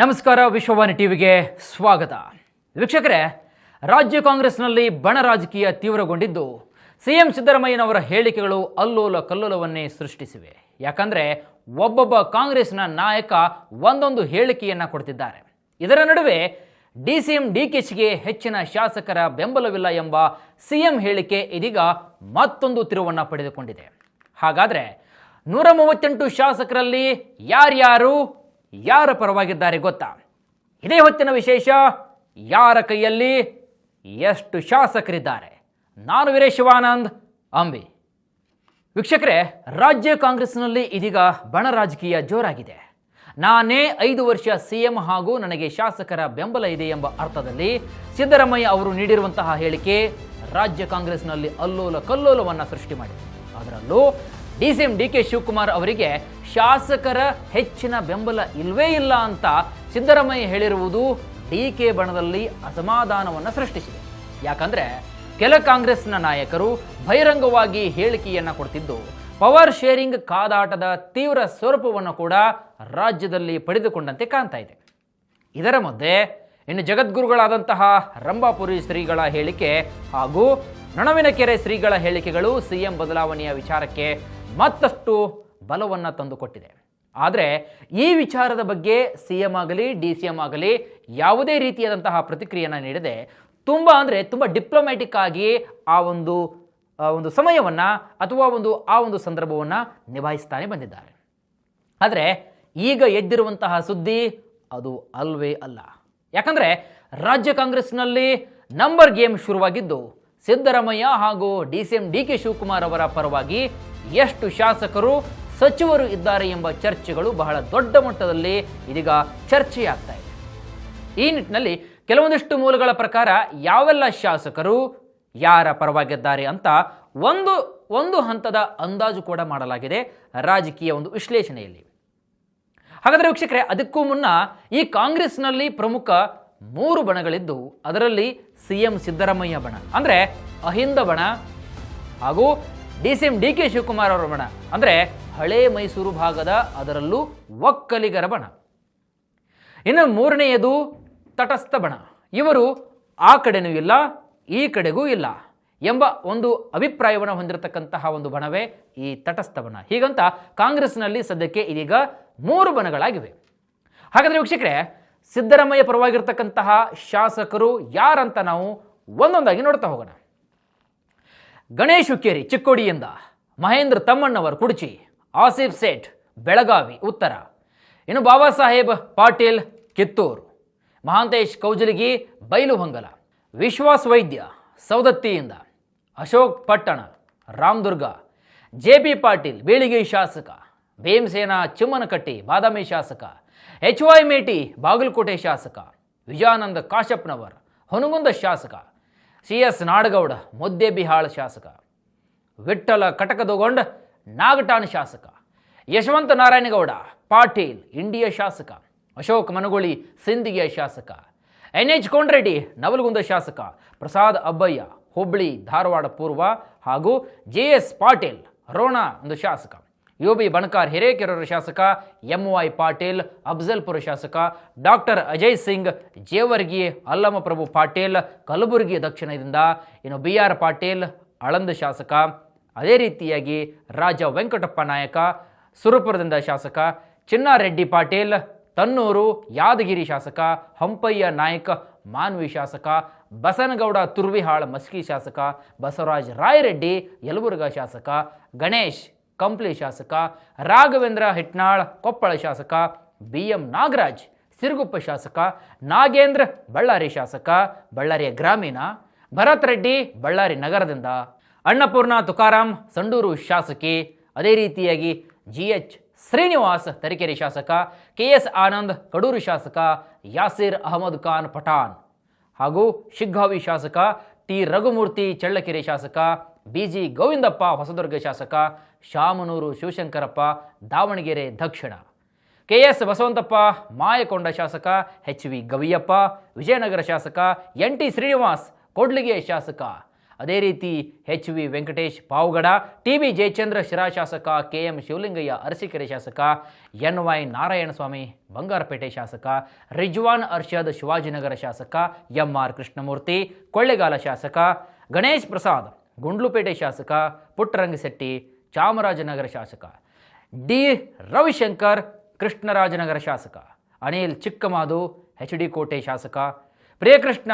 ನಮಸ್ಕಾರ, ವಿಶ್ವವಾಣಿ ಟಿವಿಗೆ ಸ್ವಾಗತ. ವೀಕ್ಷಕರೇ, ರಾಜ್ಯ ಕಾಂಗ್ರೆಸ್ನಲ್ಲಿ ಬಣ ರಾಜಕೀಯ ತೀವ್ರಗೊಂಡಿದ್ದು ಸಿಎಂ ಸಿದ್ದರಾಮಯ್ಯನವರ ಹೇಳಿಕೆಗಳು ಅಲ್ಲೋಲ ಕಲ್ಲೋಲವನ್ನೇ ಸೃಷ್ಟಿಸಿವೆ. ಯಾಕಂದ್ರೆ ಒಬ್ಬೊಬ್ಬ ಕಾಂಗ್ರೆಸ್ನ ನಾಯಕ ಒಂದೊಂದು ಹೇಳಿಕೆಯನ್ನ ಕೊಡ್ತಿದ್ದಾರೆ. ಇದರ ನಡುವೆ ಡಿಸಿಎಂ ಡಿಕೆಶಿಗೆ ಹೆಚ್ಚಿನ ಶಾಸಕರ ಬೆಂಬಲವಿಲ್ಲ ಎಂಬ ಸಿಎಂ ಹೇಳಿಕೆ ಇದೀಗ ಮತ್ತೊಂದು ತಿರುವನ್ನ ಪಡೆದುಕೊಂಡಿದೆ. ಹಾಗಾದ್ರೆ 138 ಶಾಸಕರಲ್ಲಿ ಯಾರ ಪರವಾಗಿದ್ದಾರೆ ಗೊತ್ತಾ? ಇದೇ ಹೊತ್ತಿನ ವಿಶೇಷ. ಯಾರ ಕೈಯಲ್ಲಿ ಎಷ್ಟು ಶಾಸಕರಿದ್ದಾರೆ? ನಾನು ವೀರೇಶ್ ಶಿವಾನಂದ್ ಅಂಬಿ. ವೀಕ್ಷಕರೇ, ರಾಜ್ಯ ಕಾಂಗ್ರೆಸ್ನಲ್ಲಿ ಇದೀಗ ಬಣ ರಾಜಕೀಯ ಜೋರಾಗಿದೆ. ನಾನೇ 5 ವರ್ಷ ಸಿಎಂ ಹಾಗೂ ನನಗೆ ಶಾಸಕರ ಬೆಂಬಲ ಇದೆ ಎಂಬ ಅರ್ಥದಲ್ಲಿ ಸಿದ್ದರಾಮಯ್ಯ ಅವರು ನೀಡಿರುವಂತಹ ಹೇಳಿಕೆ ರಾಜ್ಯ ಕಾಂಗ್ರೆಸ್ನಲ್ಲಿ ಅಲ್ಲೋಲ ಕಲ್ಲೋಲವನ್ನು ಸೃಷ್ಟಿ ಮಾಡಿದೆ. ಅದರಲ್ಲೂ ಡಿಸಿಎಂ ಡಿಕೆ ಶಿವಕುಮಾರ್ ಅವರಿಗೆ ಶಾಸಕರ ಹೆಚ್ಚಿನ ಬೆಂಬಲ ಇಲ್ವೇ ಇಲ್ಲ ಅಂತ ಸಿದ್ದರಾಮಯ್ಯ ಹೇಳಿರುವುದು ಡಿಕೆ ಬಣದಲ್ಲಿ ಅಸಮಾಧಾನವನ್ನು ಸೃಷ್ಟಿಸಿದೆ. ಯಾಕಂದ್ರೆ ಕೆಲ ಕಾಂಗ್ರೆಸ್ನ ನಾಯಕರು ಬಹಿರಂಗವಾಗಿ ಹೇಳಿಕೆಯನ್ನ ಕೊಡ್ತಿದ್ದು ಪವರ್ ಶೇರಿಂಗ್ ಕಾದಾಟದ ತೀವ್ರ ಸ್ವರೂಪವನ್ನು ಕೂಡ ರಾಜ್ಯದಲ್ಲಿ ಪಡೆದುಕೊಂಡಂತೆ ಕಾಣ್ತಾ ಇದೆ. ಇದರ ಮಧ್ಯೆ ಇನ್ನು ಜಗದ್ಗುರುಗಳಾದಂತಹ ರಂಭಾಪುರಿ ಶ್ರೀಗಳ ಹೇಳಿಕೆ ಹಾಗೂ ನೊಣವಿನಕೆರೆ ಶ್ರೀಗಳ ಹೇಳಿಕೆಗಳು ಸಿಎಂ ಬದಲಾವಣೆಯ ವಿಚಾರಕ್ಕೆ ಮತ್ತಷ್ಟು ಬಲವನ್ನು ತಂದುಕೊಟ್ಟಿದೆ. ಆದರೆ ಈ ವಿಚಾರದ ಬಗ್ಗೆ ಸಿಎಂ ಆಗಲಿ ಡಿಸಿಎಂ ಆಗಲಿ ಯಾವುದೇ ರೀತಿಯಾದಂತಹ ಪ್ರತಿಕ್ರಿಯೆಯನ್ನು ನೀಡದೆ ತುಂಬ ಡಿಪ್ಲೊಮ್ಯಾಟಿಕ್ ಆಗಿ ಆ ಒಂದು ಸಮಯವನ್ನು ಅಥವಾ ಆ ಒಂದು ಸಂದರ್ಭವನ್ನು ನಿಭಾಯಿಸ್ತಾನೆ ಬಂದಿದ್ದಾರೆ. ಆದರೆ ಈಗ ಎದ್ದಿರುವಂತಹ ಸುದ್ದಿ ಅದು ಅಲ್ವೇ ಅಲ್ಲ. ಯಾಕಂದರೆ ರಾಜ್ಯ ಕಾಂಗ್ರೆಸ್ನಲ್ಲಿ ನಂಬರ್ ಗೇಮ್ ಶುರುವಾಗಿದ್ದು ಸಿದ್ದರಾಮಯ್ಯ ಹಾಗೂ ಡಿಸಿಎಂ ಡಿಕೆ ಶಿವಕುಮಾರ್ ಅವರ ಪರವಾಗಿ ಎಷ್ಟು ಶಾಸಕರು ಸಚಿವರು ಇದ್ದಾರೆ ಎಂಬ ಚರ್ಚೆಗಳು ಬಹಳ ದೊಡ್ಡ ಮಟ್ಟದಲ್ಲಿ ಇದೀಗ ಚರ್ಚೆಯಾಗ್ತಾ ಇದೆ. ಈ ನಿಟ್ಟಿನಲ್ಲಿ ಕೆಲವೊಂದಿಷ್ಟು ಮೂಲಗಳ ಪ್ರಕಾರ ಯಾವೆಲ್ಲ ಶಾಸಕರು ಯಾರ ಪರವಾಗಿದ್ದಾರೆ ಅಂತ ಒಂದು ಹಂತದ ಅಂದಾಜು ಕೂಡ ಮಾಡಲಾಗಿದೆ ರಾಜಕೀಯ ಒಂದು ವಿಶ್ಲೇಷಣೆಯಲ್ಲಿ. ಹಾಗಾದರೆ ವೀಕ್ಷಕರೇ, ಅದಕ್ಕೂ ಮುನ್ನ ಈ ಕಾಂಗ್ರೆಸ್ನಲ್ಲಿ ಪ್ರಮುಖ 3 ಬಣಗಳಿದ್ದು ಅದರಲ್ಲಿ ಸಿಎಂ ಸಿದ್ದರಾಮಯ್ಯ ಬಣ ಅಂದರೆ ಅಹಿಂದ ಬಣ ಹಾಗೂ ಡಿಸಿಎಂ ಡಿಕೆ ಶಿವಕುಮಾರ್ ಅವರ ಬಣ ಅಂದರೆ ಹಳೆ ಮೈಸೂರು ಭಾಗದ ಅದರಲ್ಲೂ ಒಕ್ಕಲಿಗರ ಬಣ. ಇನ್ನು 3ನೇಯದು ತಟಸ್ಥ ಬಣ. ಇವರು ಆ ಕಡೆನೂ ಇಲ್ಲ ಈ ಕಡೆಗೂ ಇಲ್ಲ ಎಂಬ ಒಂದು ಅಭಿಪ್ರಾಯವನ್ನು ಹೊಂದಿರತಕ್ಕಂತಹ ಒಂದು ಬಣವೇ ಈ ತಟಸ್ಥ ಬಣ. ಹೀಗಂತ ಕಾಂಗ್ರೆಸ್ನಲ್ಲಿ ಸದ್ಯಕ್ಕೆ ಇದೀಗ 3 ಬಣಗಳಾಗಿವೆ. ಹಾಗಾದರೆ ವೀಕ್ಷಕರೇ, ಸಿದ್ದರಾಮಯ್ಯ ಪರವಾಗಿರ್ತಕ್ಕಂತಹ ಶಾಸಕರು ಯಾರಂತ ನಾವು ಒಂದೊಂದಾಗಿ ನೋಡ್ತಾ ಹೋಗೋಣ. ಗಣೇಶ್ ಹುಕ್ಕೇರಿ ಚಿಕ್ಕೋಡಿಯಿಂದ, ಮಹೇಂದ್ರ ತಮ್ಮಣ್ಣವರ್ ಕುಡಚಿ, ಆಸಿಫ್ ಸೇಠ್ ಬೆಳಗಾವಿ ಉತ್ತರ, ಇನ್ನು ಬಾಬಾ ಸಾಹೇಬ್ ಪಾಟೀಲ್ ಕಿತ್ತೂರು, ಮಹಾಂತೇಶ್ ಕೌಜಲಗಿ ಬೈಲುಹೊಂಗಲ, ವಿಶ್ವಾಸ್ ವೈದ್ಯ ಸೌದತ್ತಿಯಿಂದ, ಅಶೋಕ್ ಪಟ್ಟಣ ರಾಮದುರ್ಗ, ಜೆಪಿ ಪಾಟೀಲ್ ಬೀಳಿಗಿ ಶಾಸಕ, ಭೀಮಸೇನ ಚಿಮ್ಮನಕಟ್ಟಿ ಬಾದಾಮಿ ಶಾಸಕ, HY ಮೇಟಿ ಬಾಗಲಕೋಟೆ ಶಾಸಕ, ವಿಜಯಾನಂದ ಕಾಶಪ್ಪನವರ್ ಹೊನಗುಂದ ಶಾಸಕ, CS ನಾಡಗೌಡ ಮುದ್ದೇಬಿಹಾಳ ಶಾಸಕ, ವಿಠ್ಠಲ ಕಟಕದಗೊಂಡ ನಾಗಟಾಣ ಶಾಸಕ, ಯಶವಂತ ನಾರಾಯಣಗೌಡ ಪಾಟೀಲ್ ಇಂಡಿಯಾ ಶಾಸಕ, ಅಶೋಕ್ ಮನಗೊಳಿ ಸಿಂದಗಿಯ ಶಾಸಕ, NH ಕೊಂಡ್ರೆಡ್ಡಿ ನವಲಗುಂದ ಶಾಸಕ, ಪ್ರಸಾದ್ ಅಬ್ಬಯ್ಯ ಹುಬ್ಳಿ ಧಾರವಾಡ ಪೂರ್ವ ಹಾಗೂ JS ಪಾಟೀಲ್ ರೋಣ ಒಂದು ಶಾಸಕ, UB ಬಣಕಾರ್ ಹಿರೇಕೆರೂರು ಶಾಸಕ, MY ಪಾಟೀಲ್ ಅಫ್ಜಲ್ಪುರ ಶಾಸಕ, ಡಾಕ್ಟರ್ ಅಜಯ್ ಸಿಂಗ್ ಜೇವರ್ಗಿ ಅಲ್ಲಮಪ್ರಭು ಪಾಟೀಲ್ ಕಲಬುರಗಿ ದಕ್ಷಿಣದಿಂದ, ಇನ್ನು BR ಪಾಟೀಲ್ ಆಳಂದ ಶಾಸಕ, ಅದೇ ರೀತಿಯಾಗಿ ರಾಜ ವೆಂಕಟಪ್ಪ ನಾಯಕ ಸುರಪುರದಿಂದ ಶಾಸಕ, ಚಿನ್ನಾರೆಡ್ಡಿ ಪಾಟೀಲ್ ತನ್ನೂರು ಯಾದಗಿರಿ ಶಾಸಕ, ಹಂಪಯ್ಯ ನಾಯಕ್ ಮಾನ್ವಿ ಶಾಸಕ, ಬಸನಗೌಡ ತುರ್ವಿಹಾಳ್ ಮಸ್ಕಿ ಶಾಸಕ, ಬಸವರಾಜ್ ರಾಯರೆಡ್ಡಿ ಯಲಬುರ್ಗಾ ಶಾಸಕ, ಗಣೇಶ್ ಕಂಪ್ಲಿ ಶಾಸಕ, ರಾಘವೇಂದ್ರ ಹಿಟ್ನಾಳ್ ಕೊಪ್ಪಳ ಶಾಸಕ, BM ನಾಗರಾಜ್ ಸಿರುಗುಪ್ಪ ಶಾಸಕ, ನಾಗೇಂದ್ರ ಬಳ್ಳಾರಿ ಶಾಸಕ ಬಳ್ಳಾರಿಯ ಗ್ರಾಮೀಣ, ಭರತ್ ರೆಡ್ಡಿ ಬಳ್ಳಾರಿ ನಗರದಿಂದ, ಅನ್ನಪೂರ್ಣ ತುಕಾರಾಮ್ ಸಂಡೂರು ಶಾಸಕಿ, ಅದೇ ರೀತಿಯಾಗಿ GH ಶ್ರೀನಿವಾಸ್ ತರೀಕೆರೆ ಶಾಸಕ, KS ಆನಂದ್ ಕಡೂರು ಶಾಸಕ, ಯಾಸಿರ್ ಅಹಮದ್ ಖಾನ್ ಪಠಾಣ್ ಹಾಗೂ ಶಿಗ್ಗಾವಿ ಶಾಸಕ, T ರಘುಮೂರ್ತಿ ಚಳ್ಳಕೆರೆ ಶಾಸಕ, BG ಗೋವಿಂದಪ್ಪ ಹೊಸದುರ್ಗ ಶಾಸಕ, ಶಾಮನೂರು ಶಿವಶಂಕರಪ್ಪ ದಾವಣಗೆರೆ ದಕ್ಷಿಣ, KS ಬಸವಂತಪ್ಪ ಮಾಯಕೊಂಡ ಶಾಸಕ, HV ಗವಿಯಪ್ಪ ವಿಜಯನಗರ ಶಾಸಕ, NT ಶ್ರೀನಿವಾಸ್ ಕೊಡ್ಲಿಗೆ ಶಾಸಕ, ಅದೇ ರೀತಿ HV ವೆಂಕಟೇಶ್ ಪಾವಗಡ, TB ಜಯಚಂದ್ರ ಶಿರಾ ಶಾಸಕ, KM ಶಿವಲಿಂಗಯ್ಯ ಅರಸೀಕೆರೆ ಶಾಸಕ, NY ನಾರಾಯಣಸ್ವಾಮಿ ಬಂಗಾರಪೇಟೆ ಶಾಸಕ, ರಿಜ್ವಾನ್ ಅರ್ಷದ್ ಶಿವಾಜಿನಗರ ಶಾಸಕ, MR ಕೃಷ್ಣಮೂರ್ತಿ ಕೊಳ್ಳೇಗಾಲ ಶಾಸಕ, ಗಣೇಶ್ ಪ್ರಸಾದ್ ಗುಂಡ್ಲುಪೇಟೆ ಶಾಸಕ, ಪುಟ್ಟರಂಗಶೆಟ್ಟಿ ಚಾಮರಾಜನಗರ ಶಾಸಕ, D ರವಿಶಂಕರ್ ಕೃಷ್ಣರಾಜನಗರ ಶಾಸಕ, ಅನಿಲ್ ಚಿಕ್ಕಮಾದು HD ಕೋಟೆ ಶಾಸಕ, ಪ್ರಿಯಕೃಷ್ಣ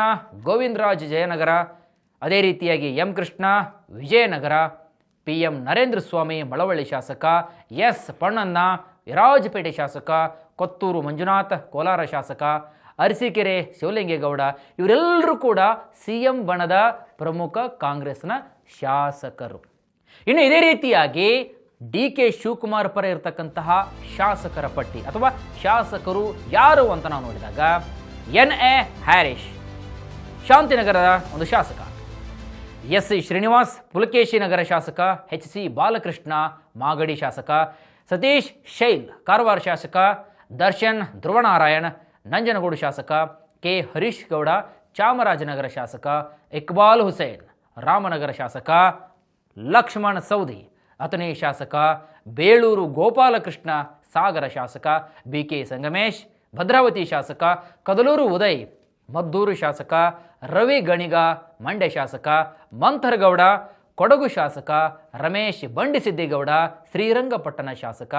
ಗೋವಿಂದರಾಜ್ ಜಯನಗರ, ಅದೇ ರೀತಿಯಾಗಿ M ಕೃಷ್ಣ ವಿಜಯನಗರ, PM ನರೇಂದ್ರ ಸ್ವಾಮಿ ಮಳವಳ್ಳಿ ಶಾಸಕ, S ಪಣ್ಣಣ್ಣ ವಿರಾಜಪೇಟೆ ಶಾಸಕ, ಕೊತ್ತೂರು ಮಂಜುನಾಥ್ ಕೋಲಾರ ಶಾಸಕ, ಅರಸೀಕೆರೆ ಶಿವಲಿಂಗೇಗೌಡ ಇವರೆಲ್ಲರೂ ಕೂಡ CM ಬಣದ ಪ್ರಮುಖ ಕಾಂಗ್ರೆಸ್ನ ಶಾಸಕರು. ಇನ್ನು ಇದೇ ರೀತಿಯಾಗಿ DK ಶಿವಕುಮಾರ್ ಪರ ಇರತಕ್ಕಂತಹ ಶಾಸಕರ ಪಟ್ಟಿ ಅಥವಾ ಶಾಸಕರು ಯಾರು ಅಂತ ನಾವು ನೋಡಿದಾಗ NA ಹ್ಯಾರಿಶ್ ಶಾಂತಿನಗರದ ಒಂದು ಶಾಸಕ, SC ಶ್ರೀನಿವಾಸ್ ಪುಲಕೇಶಿ ನಗರ ಶಾಸಕ, HC ಬಾಲಕೃಷ್ಣ ಮಾಗಡಿ ಶಾಸಕ, ಸತೀಶ್ ಶೈಲ್ ಕಾರವಾರ ಶಾಸಕ, ದರ್ಶನ್ ಧ್ರುವನಾರಾಯಣ್ ನಂಜನಗೂಡು ಶಾಸಕ, K ಹರೀಶ್ ಗೌಡ ಚಾಮರಾಜನಗರ ಶಾಸಕ, ಇಕ್ಬಾಲ್ ಹುಸೇನ್ ರಾಮನಗರ ಶಾಸಕ, ಲಕ್ಷ್ಮಣ್ ಸೌದಿ ಅಥಣಿ ಶಾಸಕ, ಬೇಳೂರು ಗೋಪಾಲಕೃಷ್ಣ ಸಾಗರ ಶಾಸಕ, BK ಸಂಗಮೇಶ್ ಭದ್ರಾವತಿ ಶಾಸಕ, ಕದಲೂರು ಉದಯ್ ಮದ್ದೂರು ಶಾಸಕ, ರವಿ ಗಣಿಗ ಮಂಡ್ಯ ಶಾಸಕ, ಮಂಥರಗೌಡ ಕೊಡಗು ಶಾಸಕ, ರಮೇಶ್ ಬಂಡಿಸಿದ್ದೇಗೌಡ ಶ್ರೀರಂಗಪಟ್ಟಣ ಶಾಸಕ,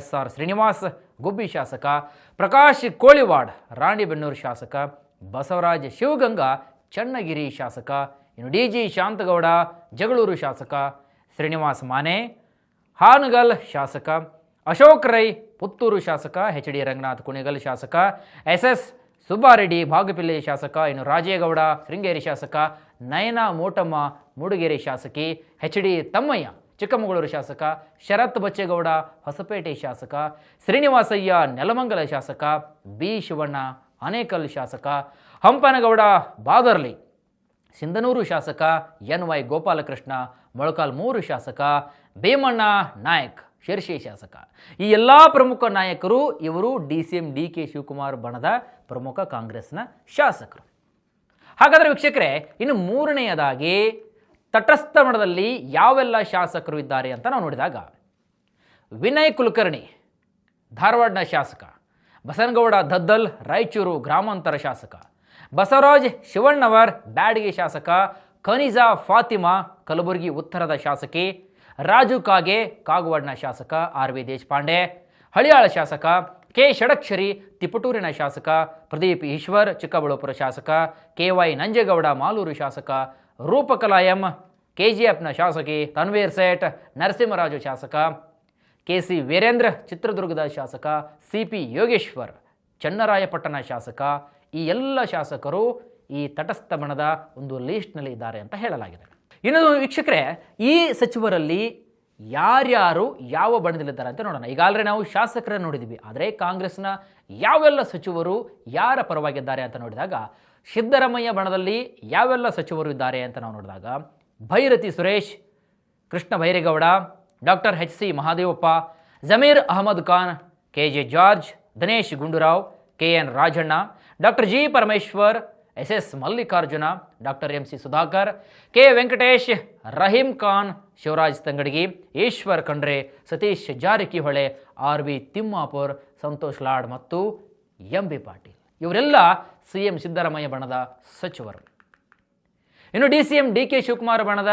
SR ಶ್ರೀನಿವಾಸ್ ಗುಬ್ಬಿ ಶಾಸಕ, ಪ್ರಕಾಶ್ ಕೋಳಿವಾಡ್ ರಾಣಿಬೆನ್ನೂರು ಶಾಸಕ, ಬಸವರಾಜ್ ಶಿವಗಂಗಾ ಚನ್ನಗಿರಿ ಶಾಸಕ, ಇನ್ನು DG ಶಾಂತಗೌಡ ಜಗಳೂರು ಶಾಸಕ, ಶ್ರೀನಿವಾಸ್ ಮಾನೆ ಹಾನಗಲ್ ಶಾಸಕ, ಅಶೋಕ್ ರೈ ಪುತ್ತೂರು ಶಾಸಕ, HD ರಂಗನಾಥ್ ಕುಣಿಗಲ್ ಶಾಸಕ, SS ಸುಬ್ಬಾರೆಡ್ಡಿ ಬಾಗಪಿಲ್ಲೆ ಶಾಸಕ, ಇನ್ನು ರಾಜೇಗೌಡ ಶೃಂಗೇರಿ ಶಾಸಕ, ನಯನ ಮೋಟಮ್ಮ ಮೂಡಿಗೆರೆ ಶಾಸಕಿ, HD ತಮ್ಮಯ್ಯ ಚಿಕ್ಕಮಗಳೂರು ಶಾಸಕ, ಶರತ್ ಬಚ್ಚೇಗೌಡ ಹೊಸಪೇಟೆ ಶಾಸಕ, ಶ್ರೀನಿವಾಸಯ್ಯ ನೆಲಮಂಗಲ ಶಾಸಕ, B ಶಿವಣ್ಣ ಆನೇಕಲ್ ಶಾಸಕ, ಹಂಪನಗೌಡ ಬಾದರ್ಲಿ ಸಿಂಧನೂರು ಶಾಸಕ, NY ಗೋಪಾಲಕೃಷ್ಣ ಮೊಳಕಾಲ್ಮೂರು ಶಾಸಕ, ಭೀಮಣ್ಣ ನಾಯಕ್ ಶಿರ್ಷಿ ಶಾಸಕ. ಈ ಎಲ್ಲ ಪ್ರಮುಖ ನಾಯಕರು ಇವರು DCM DK ಶಿವಕುಮಾರ್ ಬಣದ ಪ್ರಮುಖ ಕಾಂಗ್ರೆಸ್ನ ಶಾಸಕರು. ಹಾಗಾದರೆ ವೀಕ್ಷಕರೇ, ಇನ್ನು ಮೂರನೆಯದಾಗಿ ತಟಸ್ಥ ಬಣದಲ್ಲಿ ಯಾವೆಲ್ಲ ಶಾಸಕರು ಇದ್ದಾರೆ ಅಂತ ನಾವು ನೋಡಿದಾಗ ವಿನಯ್ ಕುಲಕರ್ಣಿ ಧಾರವಾಡನ ಶಾಸಕ, ಬಸನಗೌಡ ದದ್ದಲ್ ರಾಯಚೂರು ಗ್ರಾಮಾಂತರ ಶಾಸಕ, ಬಸವರಾಜ್ ಶಿವಣ್ಣವರ್ ಬ್ಯಾಡಗಿ ಶಾಸಕ, ಖನಿಜಾ ಫಾತಿಮಾ ಕಲಬುರಗಿ ಉತ್ತರದ ಶಾಸಕಿ, ರಾಜು ಕಾಗೆ ಕಾಗವಾಡ್ನ ಶಾಸಕ, RV ದೇಶಪಾಂಡೆ ಹಳಿಯಾಳ ಶಾಸಕ, K ಷಡಕ್ಷರಿ ತಿಪಟೂರಿನ ಶಾಸಕ, ಪ್ರದೀಪ್ ಈಶ್ವರ್ ಚಿಕ್ಕಬಳ್ಳಾಪುರ ಶಾಸಕ, KY ನಂಜೇಗೌಡ ಮಾಲೂರು ಶಾಸಕ, ರೂಪಕಲಾ M KGFನ ಶಾಸಕಿ, ತನ್ವೀರ್ ಸೇಠ್ ನರಸಿಂಹರಾಜು ಶಾಸಕ, KC ವೀರೇಂದ್ರ ಚಿತ್ರದುರ್ಗದ ಶಾಸಕ, CP ಯೋಗೇಶ್ವರ್ ಚನ್ನರಾಯಪಟ್ಟಣ ಶಾಸಕ. ಈ ಎಲ್ಲ ಶಾಸಕರು ಈ ತಟಸ್ಥ ಬಣದ ಒಂದು ಲೀಸ್ಟ್ನಲ್ಲಿ ಇದ್ದಾರೆ ಅಂತ ಹೇಳಲಾಗಿದೆ. ಇನ್ನು ವೀಕ್ಷಕರೇ, ಈ ಸಚಿವರಲ್ಲಿ ಯಾರ್ಯಾರು ಯಾವ ಬಣದಲ್ಲಿದ್ದಾರೆ ಅಂತ ನೋಡೋಣ. ಈಗಾಗಲೇ ನಾವು ಶಾಸಕರನ್ನು ನೋಡಿದ್ದೀವಿ, ಆದರೆ ಕಾಂಗ್ರೆಸ್ನ ಯಾವೆಲ್ಲ ಸಚಿವರು ಯಾರ ಪರವಾಗಿದ್ದಾರೆ ಅಂತ ನೋಡಿದಾಗ ಸಿದ್ದರಾಮಯ್ಯ ಬಣದಲ್ಲಿ ಯಾವೆಲ್ಲ ಸಚಿವರು ಇದ್ದಾರೆ ಅಂತ ನಾವು ನೋಡಿದಾಗ Bhairathi Suresh, Krishna Byregowda, doctor HC Mahadevappa, Zameer Ahmed Khan, KJ George, Dinesh Gundurao, KN Rajanna, doctor G Parameshwar, SS Mallikarjuna, doctor MC Sudhakar, K Venkatesh, Rahim Khan, Shivaraj Tangadagi, Eshwar Khandre, Satish Jarkiholi, RV Timmapur, Santosh Lad ಮತ್ತು MB ಪಾಟೀಲ್ ಇವರೆಲ್ಲ CM ಸಿದ್ದರಾಮಯ್ಯ ಬಣದ ಸಚಿವರು. ಇನ್ನು DCM DK ಶಿವಕುಮಾರ್ ಬಣದ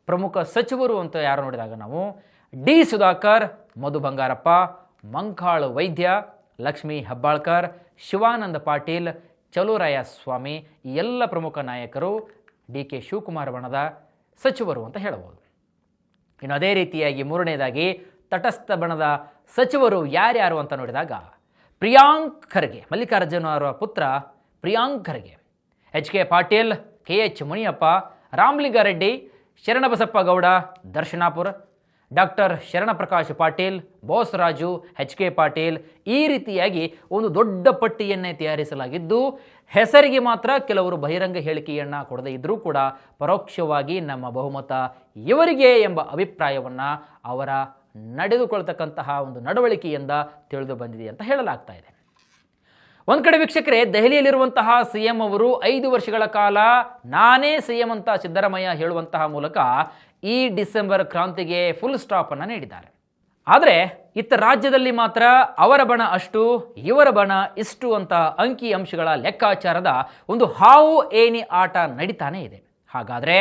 ಪ್ರಮುಖ ಸಚಿವರು ಅಂತ ಯಾರು ನೋಡಿದಾಗ ನಾವು D ಸುಧಾಕರ್, ಮಧು ಬಂಗಾರಪ್ಪ, ಮಂಕಾಳ್ ವೈದ್ಯ, ಲಕ್ಷ್ಮೀ ಹೆಬ್ಬಾಳ್ಕರ್, ಶಿವಾನಂದ ಪಾಟೀಲ್, ಚಲುರಾಯ ಸ್ವಾಮಿ ಈ ಎಲ್ಲ ಪ್ರಮುಖ ನಾಯಕರು DK ಶಿವಕುಮಾರ್ ಬಣದ ಸಚಿವರು ಅಂತ ಹೇಳಬಹುದು. ಇನ್ನು ಅದೇ ರೀತಿಯಾಗಿ ಮೂರನೇದಾಗಿ ತಟಸ್ಥ ಬಣದ ಸಚಿವರು ಯಾರ್ಯಾರು ಅಂತ ನೋಡಿದಾಗ ಪ್ರಿಯಾಂಕ್ ಖರ್ಗೆ, ಮಲ್ಲಿಕಾರ್ಜುನ ಅವರ ಪುತ್ರ Priyank Kharge, HK Patil, KH Muniyappa, Ramalinga Reddy, Sharanabasappa Gowda Darshanapur, doctor Sharanprakash Patil, Bosaraju, HK Patil ಈ ರೀತಿಯಾಗಿ ಒಂದು ದೊಡ್ಡ ಪಟ್ಟಿಯನ್ನೇ ತಯಾರಿಸಲಾಗಿದ್ದು ಹೆಸರಿಗೆ ಮಾತ್ರ ಕೆಲವರು ಬಹಿರಂಗ ಹೇಳಿಕೆಯನ್ನು ಕೊಡದೇ ಇದ್ದರೂ ಕೂಡ ಪರೋಕ್ಷವಾಗಿ ನಮ್ಮ ಬಹುಮತ ಇವರಿಗೆ ಎಂಬ ಅಭಿಪ್ರಾಯವನ್ನು ಅವರ ನಡೆದುಕೊಳ್ತಕ್ಕಂತಹ ಒಂದು ನಡವಳಿಕೆಯಿಂದ ತಿಳಿದು ಬಂದಿದೆ ಅಂತ ಹೇಳಲಾಗ್ತಾ ಇದೆ. ಒಂದು ಕಡೆ ವೀಕ್ಷಕರೇ, ದೆಹಲಿಯಲ್ಲಿರುವಂತಹ ಸಿಎಂ ಅವರು 5 ವರ್ಷಗಳ ಕಾಲ ನಾನೇ ಸಿಎಂ ಅಂತ ಸಿದ್ದರಾಮಯ್ಯ ಹೇಳುವಂತಹ ಮೂಲಕ ಈ ಡಿಸೆಂಬರ್ ಕ್ರಾಂತಿಗೆ ಫುಲ್ ಸ್ಟಾಪ್ ಅನ್ನು ನೀಡಿದ್ದಾರೆ. ಆದರೆ ಇತ್ತ ರಾಜ್ಯದಲ್ಲಿ ಮಾತ್ರ ಅವರ ಬಣ ಅಷ್ಟು, ಇವರ ಬಣ ಇಷ್ಟು ಅಂತ ಅಂಕಿ ಅಂಶಗಳ ಲೆಕ್ಕಾಚಾರದ ಒಂದು ಹಾವು ಏಣಿ ಆಟ ನಡೀತಾನೆ ಇದೆ. ಹಾಗಾದರೆ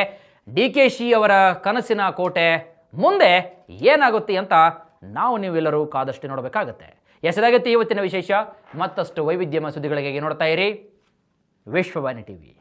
DKಶಿ ಅವರ ಕನಸಿನ ಕೋಟೆ ಮುಂದೆ ಏನಾಗುತ್ತೆ ಅಂತ ನೀವೆಲ್ಲರೂ ಕಾದಷ್ಟು ನೋಡಬೇಕಾಗತ್ತೆ. ಎಸೆದಾಗತ್ತೆ ಇವತ್ತಿನ ವಿಶೇಷ. ಮತ್ತಷ್ಟು ವೈವಿಧ್ಯಮಯ ಸುದ್ದಿಗಳಿಗೆ ನೋಡ್ತಾ ಇರಿ ವಿಶ್ವವಾಣಿ ಟಿವಿ.